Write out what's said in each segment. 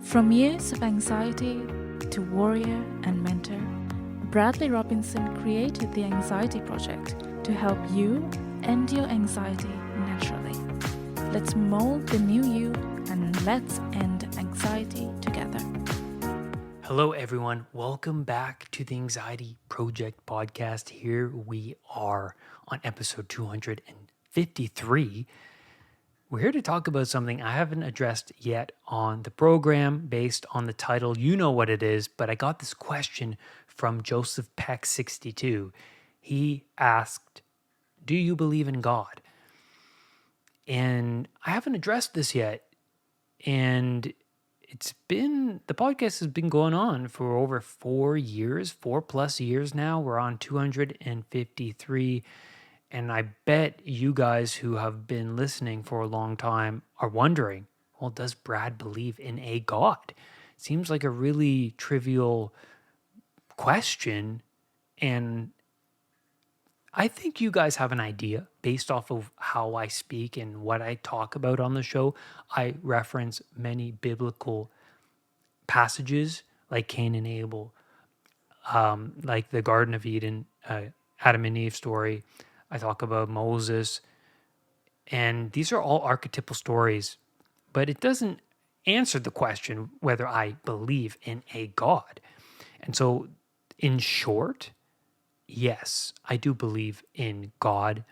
From years of anxiety to warrior and mentor, Bradley Robinson created the Anxiety Project to help you end your anxiety naturally. Let's mold the new you and let's end anxiety together. Hello, everyone. Welcome back to the Anxiety Project podcast. Here we are on episode 253. We're here to talk about something I haven't addressed yet on the program based on the title. You know what it is, but I got this question from Joseph Peck 62. He asked, "Do you believe in God?" And I haven't addressed this yet. And the podcast has been going on for over 4 years, 4+ years now. We're on 253. And I bet you guys who have been listening for a long time are wondering, well, does Brad believe in a God? Seems like a really trivial question. And I think you guys have an idea based off of how I speak and what I talk about on the show. I reference many biblical passages like Cain and Abel, like the Garden of Eden, Adam and Eve story. I talk about Moses. And these are all archetypal stories, but it doesn't answer the question whether I believe in a God. And so, in short, yes, I do believe in God.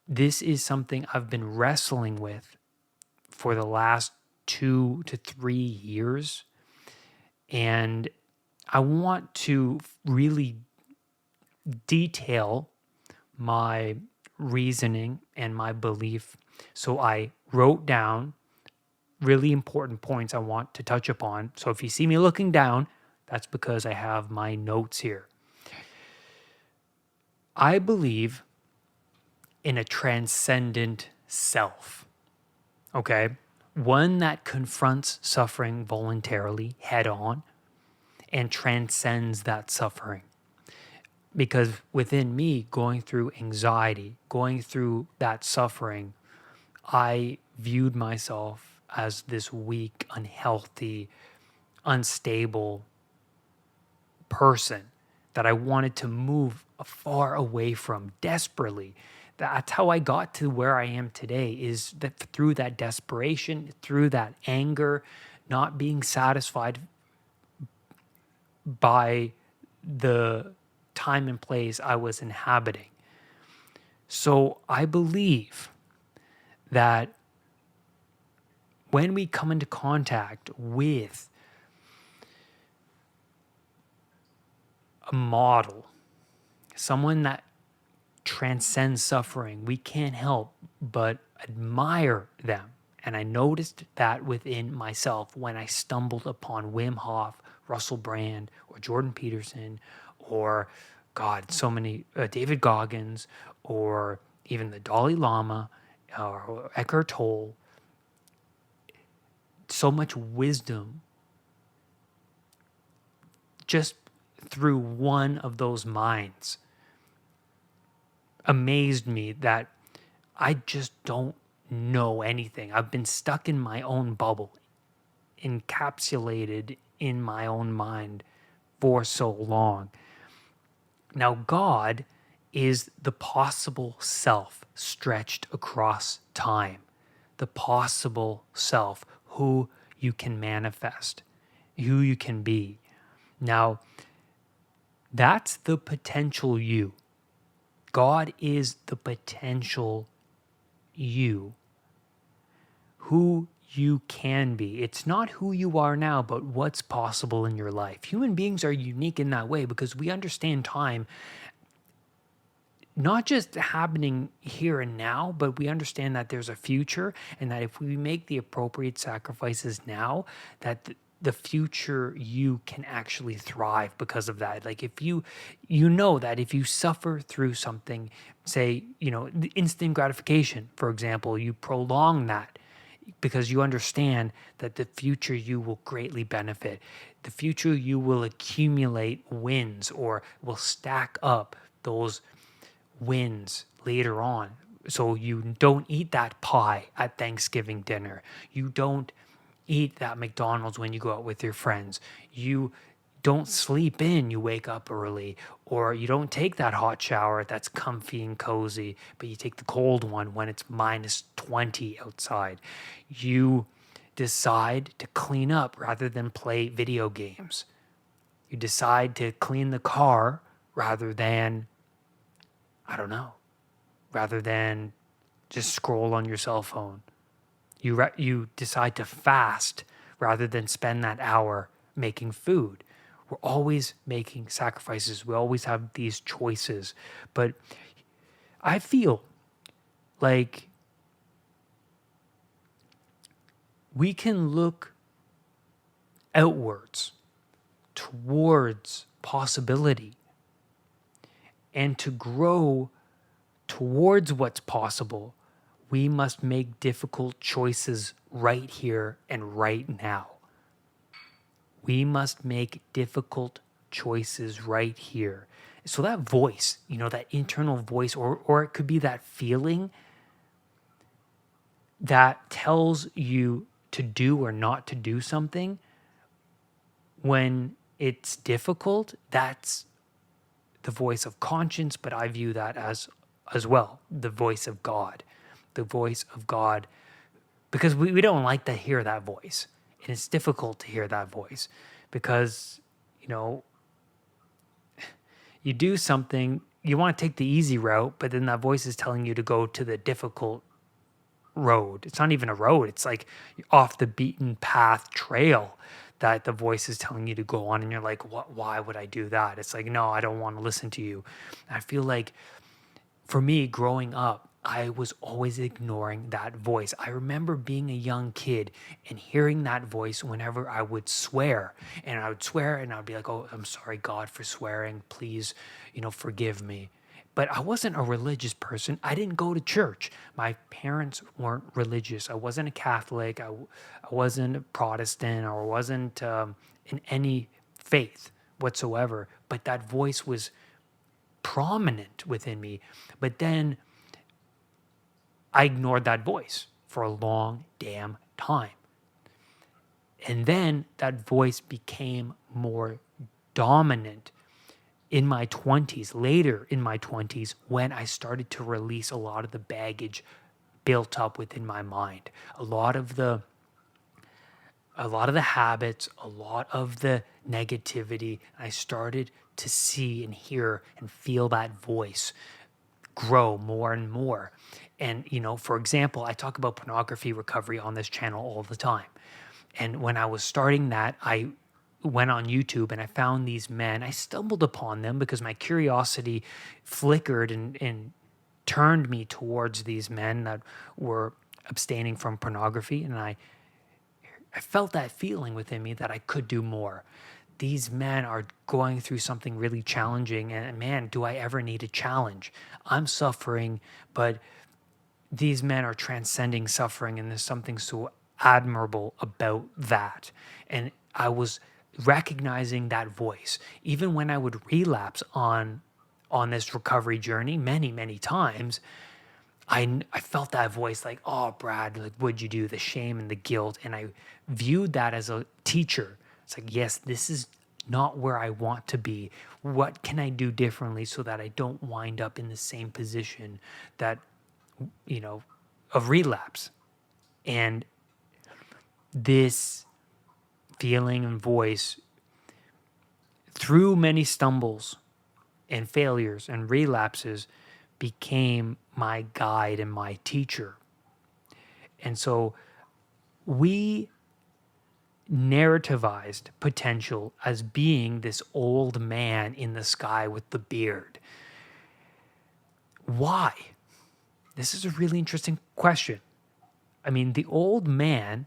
This is something I've been wrestling with for the last 2 to 3 years. And I want to really detail my reasoning and my belief. So I wrote down really important points I want to touch upon. So if you see me looking down, that's because I have my notes here. I believe in a transcendent self, okay? One that confronts suffering voluntarily head on and transcends that suffering. Because within me, going through anxiety, going through that suffering, I viewed myself as this weak, unhealthy, unstable person that I wanted to move far away from desperately. That's how I got to where I am today, is that through that desperation, through that anger, not being satisfied by the time and place I was inhabiting. So I believe that when we come into contact with a model, someone that transcends suffering, we can't help but admire them. And I noticed that within myself when I stumbled upon Wim Hof, Russell Brand, or Jordan Peterson, or so many, David Goggins, or even the Dalai Lama, or Eckhart Tolle. So much wisdom just through one of those minds amazed me that I just don't know anything. I've been stuck in my own bubble, encapsulated in my own mind for so long. Now, God is the possible self stretched across time, the possible self, who you can manifest, who you can be. Now, that's the potential you. God is the potential you, who you can be. It's not who you are now, but what's possible in your life. Human beings are unique in that way because we understand time not just happening here and now, but we understand that there's a future, and that if we make the appropriate sacrifices now, that the future you can actually thrive because of that. Like if you know that if you suffer through something, say, the instant gratification, for example, you prolong that because you understand that the future you will greatly benefit. The future you will accumulate wins or will stack up those wins later on. So you don't eat that pie at Thanksgiving dinner. You don't eat that McDonald's when you go out with your friends. You don't sleep in, you wake up early, or you don't take that hot shower that's comfy and cozy, but you take the cold one when it's minus 20 outside. You decide to clean up rather than play video games. You decide to clean the car rather than, I don't know, rather than just scroll on your cell phone. You decide to fast rather than spend that hour making food. We're always making sacrifices. We always have these choices. But I feel like we can look outwards towards possibility, and to grow towards what's possible, we must make difficult choices right here and right now. We must make difficult choices right here. So that voice, that internal voice, or it could be that feeling that tells you to do or not to do something when it's difficult, that's the voice of conscience, but I view that as well, the voice of God. The voice of God, because we don't like to hear that voice. And it's difficult to hear that voice because, you do something, you want to take the easy route, but then that voice is telling you to go to the difficult road. It's not even a road. It's like off the beaten path trail that the voice is telling you to go on. And you're like, what? Why would I do that? It's like, no, I don't want to listen to you. I feel like for me growing up, I was always ignoring that voice. I remember being a young kid and hearing that voice whenever I would swear. And I would swear and I'd be like, oh, I'm sorry, God, for swearing. Please, forgive me. But I wasn't a religious person. I didn't go to church. My parents weren't religious. I wasn't a Catholic. I wasn't a Protestant, or wasn't in any faith whatsoever. But that voice was prominent within me. But then I ignored that voice for a long damn time. And then that voice became more dominant in my 20s, later in my 20s, when I started to release a lot of the baggage built up within my mind. A lot of the habits, a lot of the negativity. I started to see and hear and feel that voice grow more and more. And, for example, I talk about pornography recovery on this channel all the time. And when I was starting that, I went on YouTube and I found these men. I stumbled upon them because my curiosity flickered and turned me towards these men that were abstaining from pornography. And I felt that feeling within me that I could do more. These men are going through something really challenging, and man, do I ever need a challenge. I'm suffering, but these men are transcending suffering, and there's something so admirable about that. And I was recognizing that voice. Even when I would relapse on this recovery journey many times, I felt that voice like, oh, Brad, like, what'd you do? The shame and the guilt. And I viewed that as a teacher. It's like, yes, this is not where I want to be. What can I do differently so that I don't wind up in the same position that, of relapse? And this feeling and voice, through many stumbles and failures and relapses, became my guide and my teacher. And so we narrativized potential as being this old man in the sky with the beard. Why? This is a really interesting question. I mean, the old man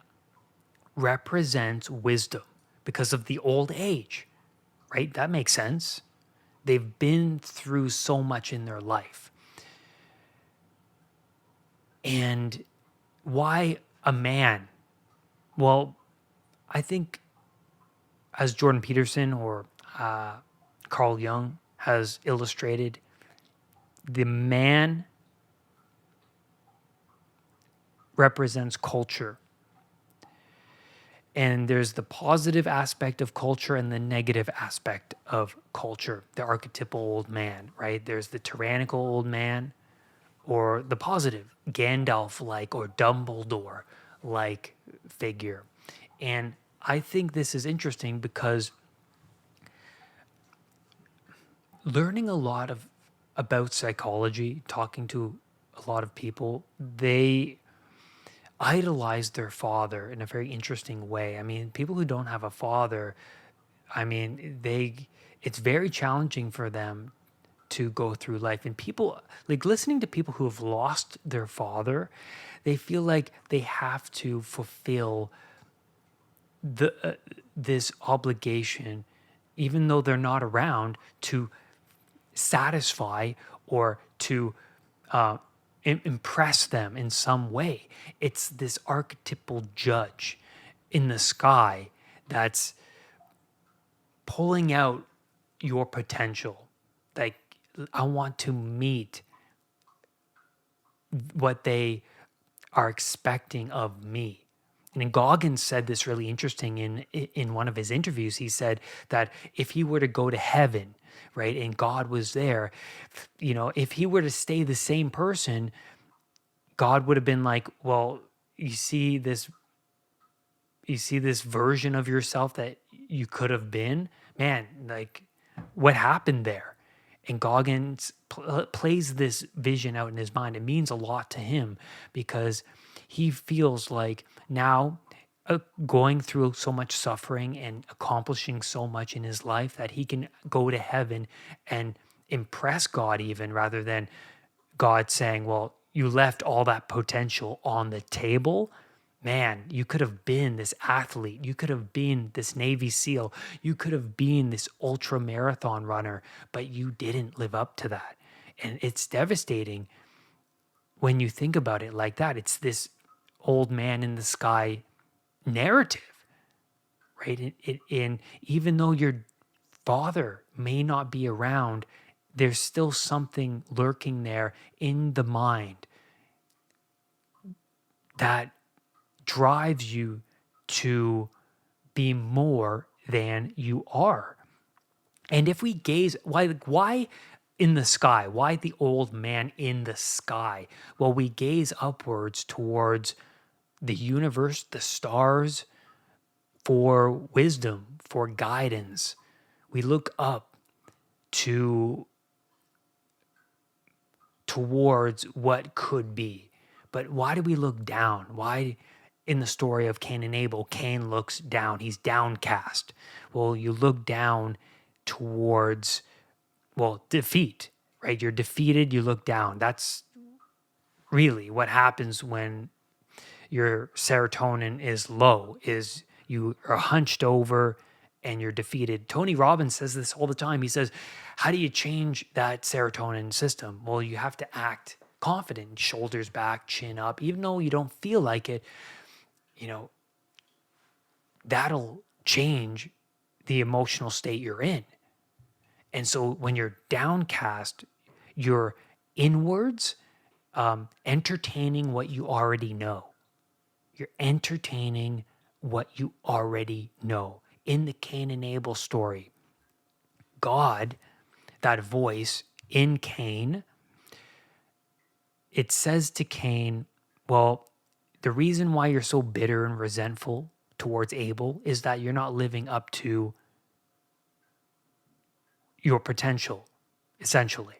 represents wisdom because of the old age, right? That makes sense. They've been through so much in their life. And why a man? Well, I think as Jordan Peterson or Carl Jung has illustrated, the man represents culture. And there's the positive aspect of culture and the negative aspect of culture, the archetypal old man, right? There's the tyrannical old man, or the positive, Gandalf like or Dumbledore like figure. And I think this is interesting because learning a lot of about psychology, talking to a lot of people, they idolize their father in a very interesting way. I mean, people who don't have a father, I mean, it's very challenging for them to go through life. And people, like listening to people who have lost their father, they feel like they have to fulfill this obligation, even though they're not around, to satisfy or to impress them in some way. It's this archetypal judge in the sky that's pulling out your potential. Like, I want to meet what they are expecting of me. And Goggins said this really interesting in one of his interviews. He said that if he were to go to heaven, right, and God was there, if he were to stay the same person, God would have been like, well, you see this version of yourself that you could have been, man, like what happened there? And Goggins plays this vision out in his mind. It means a lot to him because he feels like now, going through so much suffering and accomplishing so much in his life, that he can go to heaven and impress God, even rather than God saying, well, you left all that potential on the table. Man, you could have been this athlete. You could have been this Navy SEAL. You could have been this ultra marathon runner, but you didn't live up to that. And it's devastating when you think about it like that. It's this old man in the sky narrative, right? And even though your father may not be around, there's still something lurking there in the mind that drives you to be more than you are. And if we gaze, why in the sky? Why the old man in the sky? Well, we gaze upwards towards the universe, the stars, for wisdom, for guidance. We look up to towards what could be. But why do we look down? Why in the story of Cain and Abel, Cain looks down, he's downcast. Well, you look down towards, well, defeat, right? You're defeated, you look down. That's really what happens when your serotonin is low, is you are hunched over and you're defeated. Tony Robbins says this all the time. He says, how do you change that serotonin system? Well, you have to act confident, shoulders back, chin up, even though you don't feel like it. That'll change the emotional state you're in. And so when you're downcast, you're inwards, entertaining what you already know. You're entertaining what you already know. In the Cain and Abel story, God, that voice in Cain, it says to Cain, well, the reason why you're so bitter and resentful towards Abel is that you're not living up to your potential, essentially.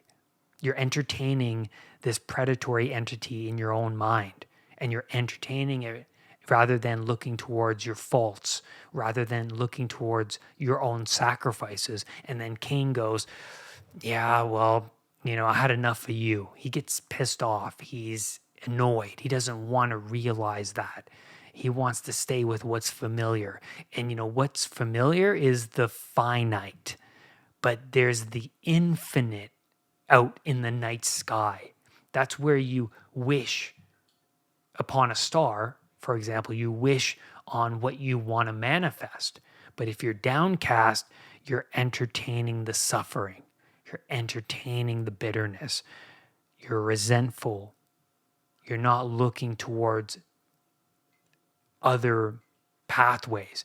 You're entertaining this predatory entity in your own mind, and you're entertaining it rather than looking towards your faults, rather than looking towards your own sacrifices. And then Cain goes, yeah, well, I had enough of you. He gets pissed off. He's annoyed. He doesn't want to realize that. He wants to stay with what's familiar. And what's familiar is the finite, but there's the infinite out in the night sky. That's where you wish upon a star. For example, you wish on what you want to manifest. But if you're downcast, you're entertaining the suffering. You're entertaining the bitterness. You're resentful. You're not looking towards other pathways.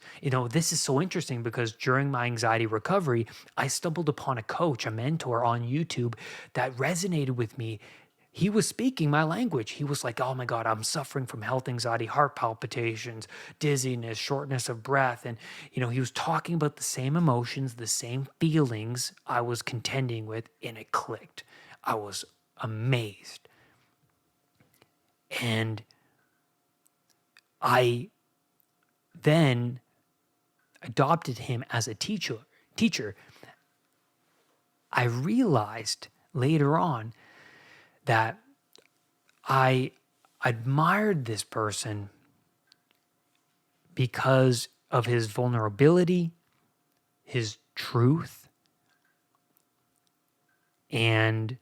This is so interesting because during my anxiety recovery, I stumbled upon a coach, a mentor on YouTube that resonated with me. He was speaking my language. He was like, "Oh my God, I'm suffering from health anxiety, heart palpitations, dizziness, shortness of breath." And, he was talking about the same emotions, the same feelings I was contending with, and it clicked. I was amazed. And I then adopted him as a teacher. I realized later on that I admired this person because of his vulnerability, his truth, and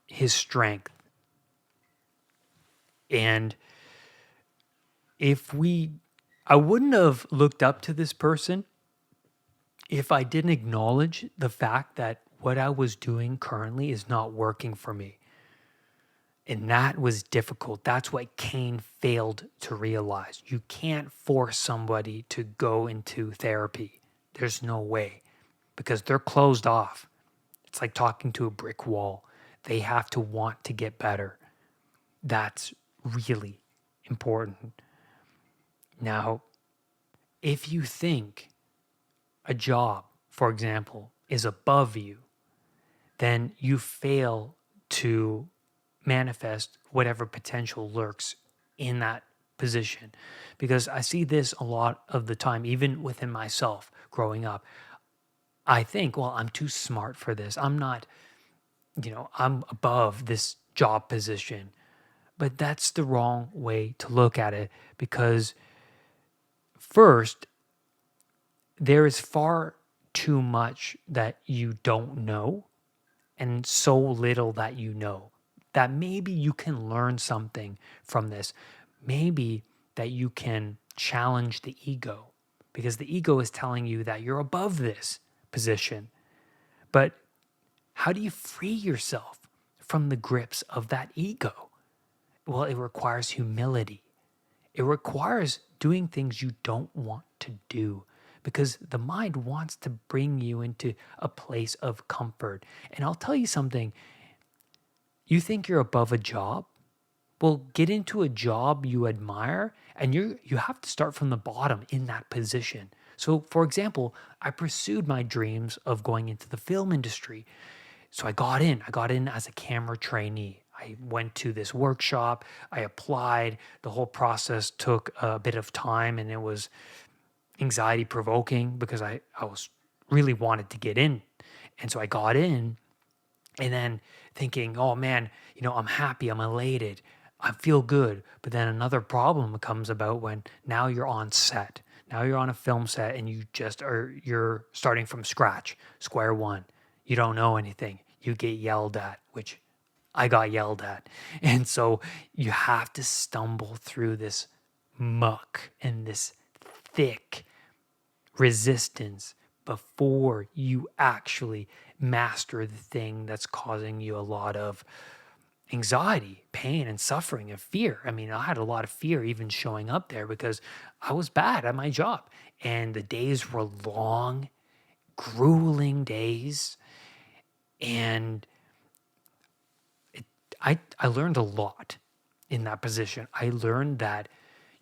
his strength. And I wouldn't have looked up to this person if I didn't acknowledge the fact that what I was doing currently is not working for me. And that was difficult. That's what Cain failed to realize. You can't force somebody to go into therapy. There's no way, because they're closed off. It's like talking to a brick wall. They have to want to get better. That's really important. Now, if you think a job, for example, is above you, then you fail to manifest whatever potential lurks in that position. Because I see this a lot of the time, even within myself growing up. I think, well, I'm too smart for this. I'm not, I'm above this job position. But that's the wrong way to look at it, because first, there is far too much that you don't know and so little that you know, that maybe you can learn something from this. Maybe that you can challenge the ego, because the ego is telling you that you're above this position. But how do you free yourself from the grips of that ego? Well, it requires humility. It requires doing things you don't want to do, because the mind wants to bring you into a place of comfort. And I'll tell you something, you think you're above a job? Well, get into a job you admire, and you have to start from the bottom in that position. So, for example, I pursued my dreams of going into the film industry. So I got in. I got in as a camera trainee. I went to this workshop. I applied. The whole process took a bit of time, and it was anxiety provoking because I was really wanted to get in. And so I got in, and then thinking, oh man, I'm happy, I'm elated, I feel good. But then another problem comes about when now you're on set. Now you're on a film set, and you're starting from scratch, square one. You don't know anything. You get yelled at, which I got yelled at. And so you have to stumble through this muck and this thick resistance before you actually master the thing that's causing you a lot of anxiety, pain, and suffering and fear. I mean, I had a lot of fear even showing up there because I was bad at my job, and the days were long, grueling days. And I learned a lot in that position. I learned that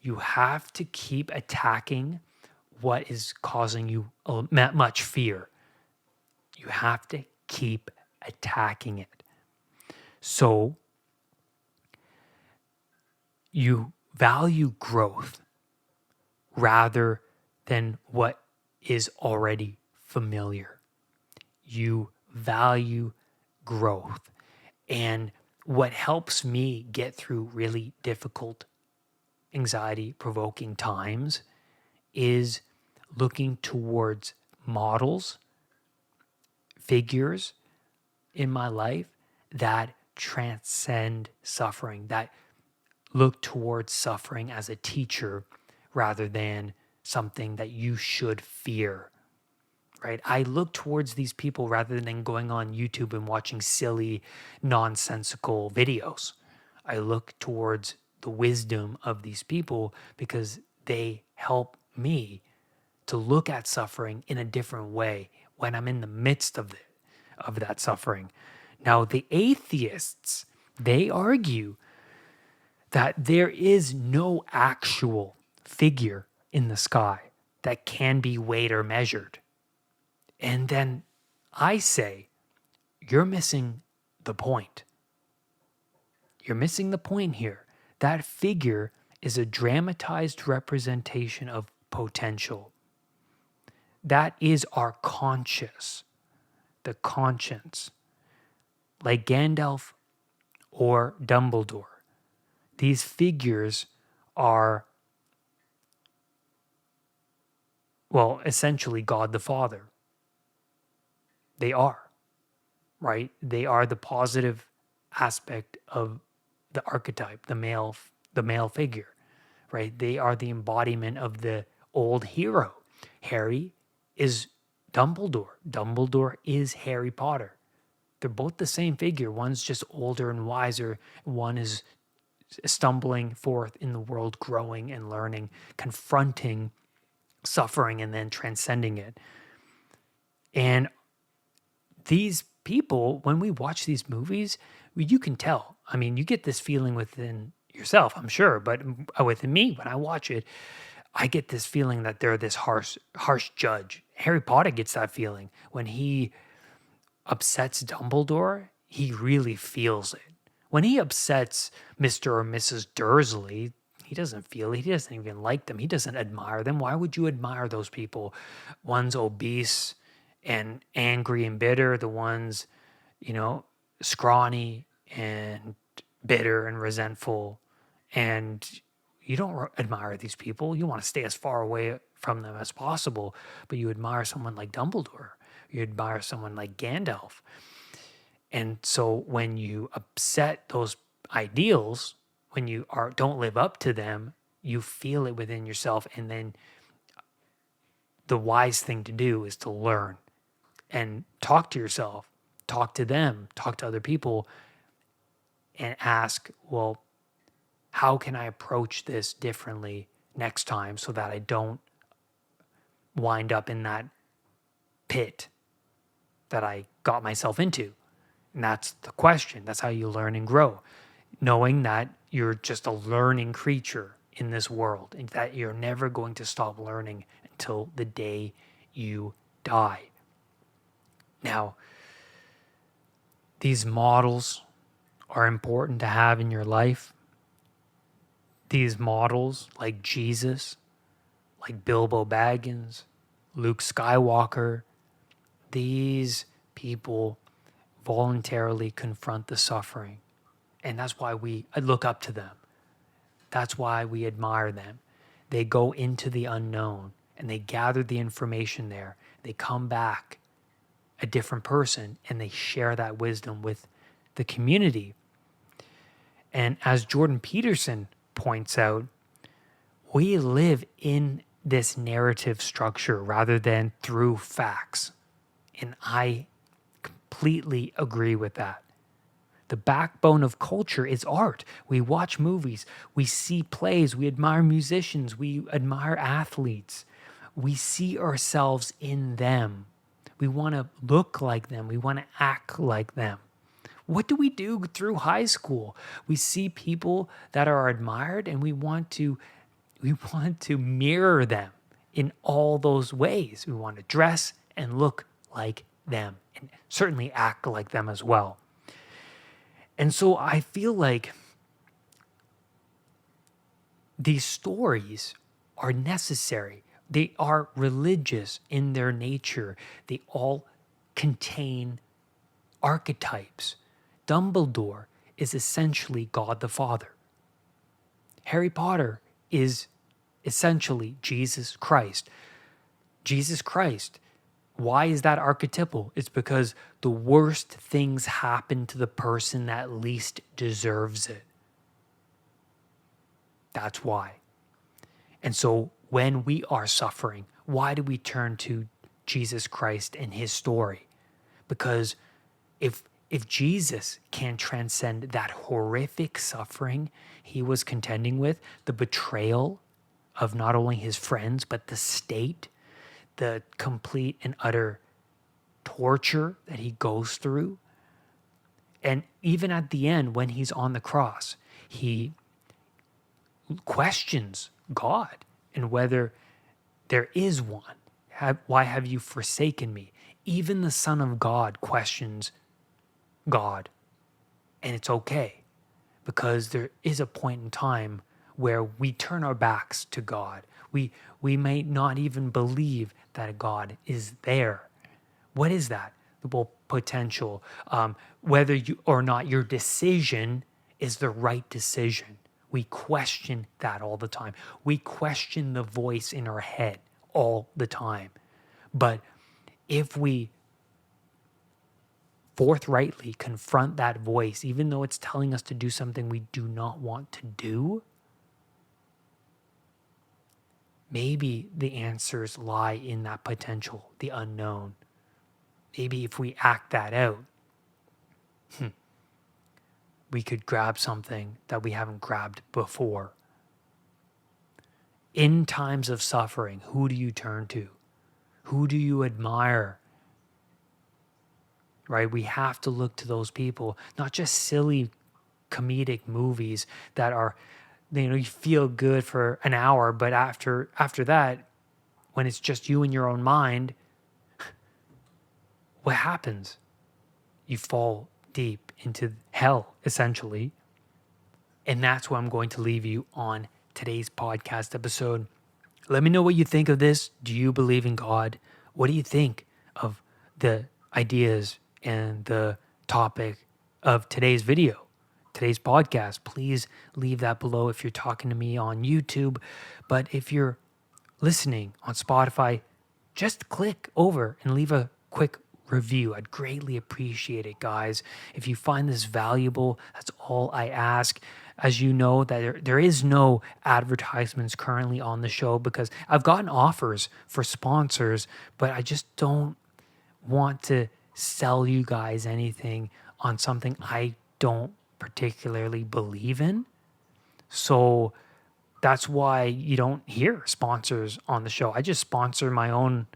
you have to keep attacking what is causing you much fear. You have to keep attacking it. So you value growth rather than what is already familiar. You value growth. And what helps me get through really difficult, anxiety provoking times is looking towards models, figures in my life that transcend suffering, that look towards suffering as a teacher rather than something that you should fear, right? I look towards these people rather than going on YouTube and watching silly, nonsensical videos. I look towards the wisdom of these people because they help me to look at suffering in a different way when I'm in the midst of that suffering. Now, the atheists, they argue that there is no actual figure in the sky that can be weighed or measured. And then I say, you're missing the point. You're missing the point here. That figure is a dramatized representation of potential. That is our conscious, the conscience. Like Gandalf or Dumbledore, these figures are, well, essentially God the Father. They are, right? They are the positive aspect of the archetype, the male figure, right? They are the embodiment of the old hero. Harry is Dumbledore. Dumbledore is Harry Potter. They're both the same figure. One's just older and wiser. One is stumbling forth in the world, growing and learning, confronting suffering and then transcending it. And these people, when we watch these movies, you can tell. I mean, you get this feeling within yourself, I'm sure, but within me, when I watch it, I get this feeling that they're this harsh judge. Harry Potter gets that feeling. When he upsets Dumbledore, he really feels it. When he upsets Mr. or Mrs. Dursley, he doesn't feel it. He doesn't even like them. He doesn't admire them. Why would you admire those people? One's obese and angry and bitter. The one's, scrawny and bitter and resentful. And you don't admire these people. You want to stay as far away from them as possible. But you admire someone like Dumbledore. You admire someone like Gandalf. And so when you upset those ideals, when you don't live up to them, you feel it within yourself. And then the wise thing to do is to learn and talk to yourself, talk to them, talk to other people, and ask, well, how can I approach this differently next time so that I don't wind up in that pit that I got myself into? And that's the question. That's how you learn and grow. Knowing that you're just a learning creature in this world and that you're never going to stop learning until the day you die. Now, these models are important to have in your life. These models like Jesus, like Bilbo Baggins, Luke Skywalker, these people voluntarily confront the suffering. And that's why we look up to them. That's why we admire them. They go into the unknown and they gather the information there. They come back a different person and they share that wisdom with the community. And as Jordan Peterson points out, we live in this narrative structure rather than through facts. And I completely agree with that. The backbone of culture is art. We watch movies, we see plays, we admire musicians, we admire athletes. We see ourselves in them. We want to look like them. We want to act like them. What do we do through high school? We see people that are admired and we want to mirror them in all those ways. We want to dress and look like them and certainly act like them as well. And so I feel like these stories are necessary. They are religious in their nature. They all contain archetypes. Dumbledore is essentially God the Father. Harry Potter is essentially Jesus Christ. Jesus Christ. Why is that archetypal? It's because the worst things happen to the person that least deserves it. That's why. And so when we are suffering, why do we turn to Jesus Christ and his story? Because if if Jesus can transcend that horrific suffering he was contending with, the betrayal of not only his friends, but the state, the complete and utter torture that he goes through. And even at the end, when he's on the cross, he questions God and whether there is one. Why have you forsaken me? Even the Son of God questions God. And it's okay, because there is a point in time where we turn our backs to God. We may not even believe that God is there. What is that? Well, potential. Whether you or not your decision is the right decision. We question that all the time. We question the voice in our head all the time. But if we forthrightly confront that voice, even though it's telling us to do something we do not want to do, maybe the answers lie in that potential, the unknown. Maybe if we act that out, we could grab something that we haven't grabbed before. In times of suffering, who do you turn to? Who do you admire? Right? We have to look to those people, not just silly comedic movies that are, you feel good for an hour, but after that, when it's just you in your own mind, what happens? You fall deep into hell, essentially. And that's where I'm going to leave you on today's podcast episode. Let me know what you think of this. Do you believe in God? What do you think of the ideas and the topic of today's video, today's podcast? Please leave that below if you're talking to me on YouTube. But if you're listening on Spotify, just click over and leave a quick review. I'd greatly appreciate it, guys. If you find this valuable, that's all I ask. As you know, that there is no advertisements currently on the show, because I've gotten offers for sponsors, but I just don't want to sell you guys anything on something I don't particularly believe in. So that's why you don't hear sponsors on the show. I just sponsor my own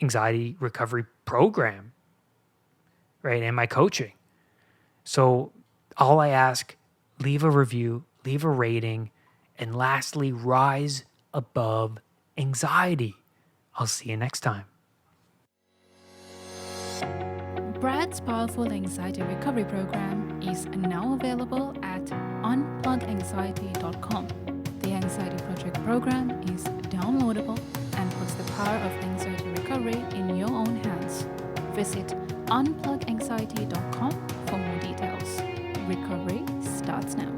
anxiety recovery program, right? And my coaching. So all I ask, leave a review, leave a rating, and lastly, rise above anxiety. I'll see you next time. Brad's powerful anxiety recovery program is now available at unpluganxiety.com. The Anxiety Project program is downloadable and puts the power of anxiety recovery in your own hands. Visit unpluganxiety.com for more details. Recovery starts now.